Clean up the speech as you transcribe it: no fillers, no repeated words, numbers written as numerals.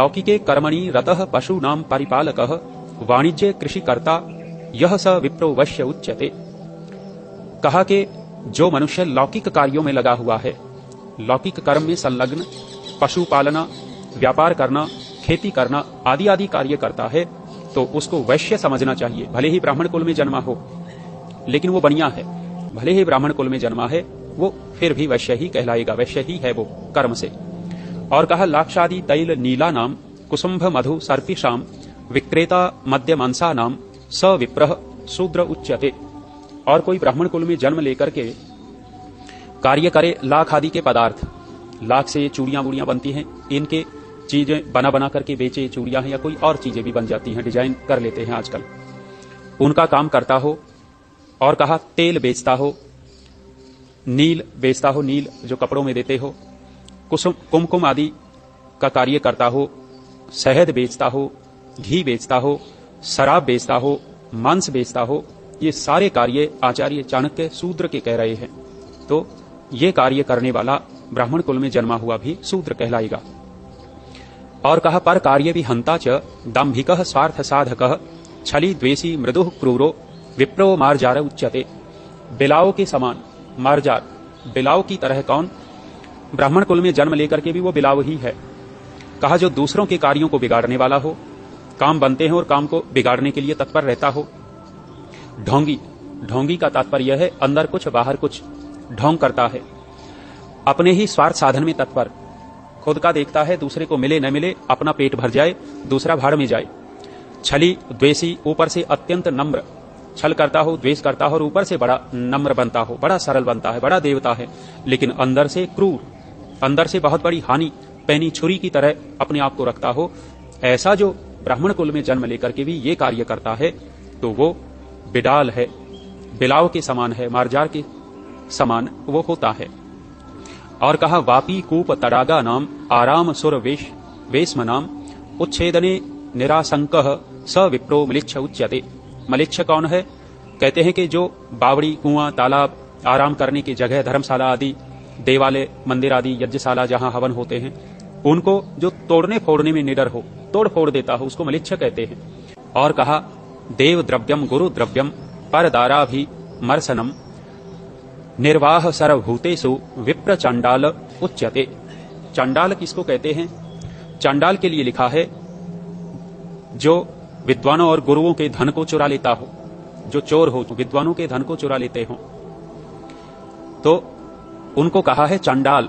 लौकिके कर्मणि रतः पशूनां परिपालकः वाणिज्ये कृषिकर्ता यह स विप्रो वश्य उच्यते। कहा कि जो मनुष्य लौकिक कार्यों में लगा हुआ है, लौकिक कर्म में संलग्न, पशु पालना, व्यापार करना, खेती करना आदि आदि कार्य करता है, तो उसको वैश्य समझना चाहिए। भले ही ब्राह्मण कुल में जन्मा हो, लेकिन वो बढ़िया है। भले ही ब्राह्मण कुल में जन्मा है, वो फिर भी वैश्य ही कहलाएगा, वैश्य ही है वो कर्म से। और कहा लाक्षादि तैल नीला नाम कुसुम्भ मधु सर्पिशाम विक्रेता मद्य मंसा नाम स विप्रह शूद्र उच्यते। और कोई ब्राह्मण कुल में जन्म लेकर के कार्य करे लाख आदि के पदार्थ, लाख से चूड़ियां वूड़ियां बनती हैं, इनके चीजें बना बना करके बेचे, चूड़ियां हैं या कोई और चीजें भी बन जाती हैं, डिजाइन कर लेते हैं आजकल, उनका काम करता हो। और कहा तेल बेचता हो, नील बेचता हो, नील जो कपड़ों में देते हो, कुमकुम आदि का कार्य करता हो, शहद बेचता हो, घी बेचता हो, शराब बेचता हो, मांस बेचता हो, ये सारे कार्य आचार्य चाणक्य शूद्र के कह रहे हैं। तो ये कार्य करने वाला ब्राह्मण कुल में जन्मा हुआ भी शूद्र कहलाएगा। और कहा पर कार्य भी हंता च दाम्भिकः स्वार्थ साधकः छली द्वेषी मृदुः क्रूरो विप्रो मार्जार उच्यते। बिलाव के समान मार्जार, बिलाव की तरह कौन? ब्राह्मण कुल में जन्म लेकर के भी वो बिलाव ही है। कहा जो दूसरों के कार्यों को बिगाड़ने वाला हो, काम बनते हैं और काम को बिगाड़ने के लिए तत्पर रहता हो। ढोंगी, ढोंगी का तात्पर्य है अंदर कुछ बाहर कुछ, ढोंग करता है, अपने ही स्वार्थ साधन में तत्पर, खुद का देखता है, दूसरे को मिले न मिले, अपना पेट भर जाए, दूसरा भाड़ में जाए। छली द्वेषी, ऊपर से अत्यंत नम्र, छल करता हो, द्वेष करता हो और ऊपर से बड़ा नम्र बनता हो, बड़ा सरल बनता है, बड़ा देवता है, लेकिन अंदर से क्रूर, अंदर से बहुत बड़ी हानि पैनी छुरी की तरह अपने आप को रखता हो। ऐसा जो ब्राह्मण कुल में जन्म लेकर के भी ये कार्य करता है, तो वो बिडाल है, बिलाव के समान है, मार्जार के समान वो होता है। और कहा वापी कूप तड़ागा नाम आराम सुर वेश्म नाम उच्छेदने निराशंकः स विप्रो मलिच्छ उच्यते। मलिच्छ कौन है? कहते हैं कि जो बावड़ी, कुआं, तालाब, आराम करने की जगह, धर्मशाला आदि, देवालय, मंदिर आदि, यज्ञशाला जहां हवन होते हैं, उनको जो तोड़ने फोड़ने में निडर हो, तोड़ फोड़ देता हो, उसको मलिच्छ कहते हैं। और कहा देव द्रव्यम गुरु द्रव्यम परदाराभि मर्सनम निर्वाह सर्वभूतेषु विप्र चांडाल उच्यते। चांडाल किसको कहते हैं? चांडाल के लिए लिखा है जो विद्वानों और गुरुओं के धन को चुरा लेता हो, जो चोर हो, विद्वानों के धन को चुरा लेते हो, तो उनको कहा है चांडाल।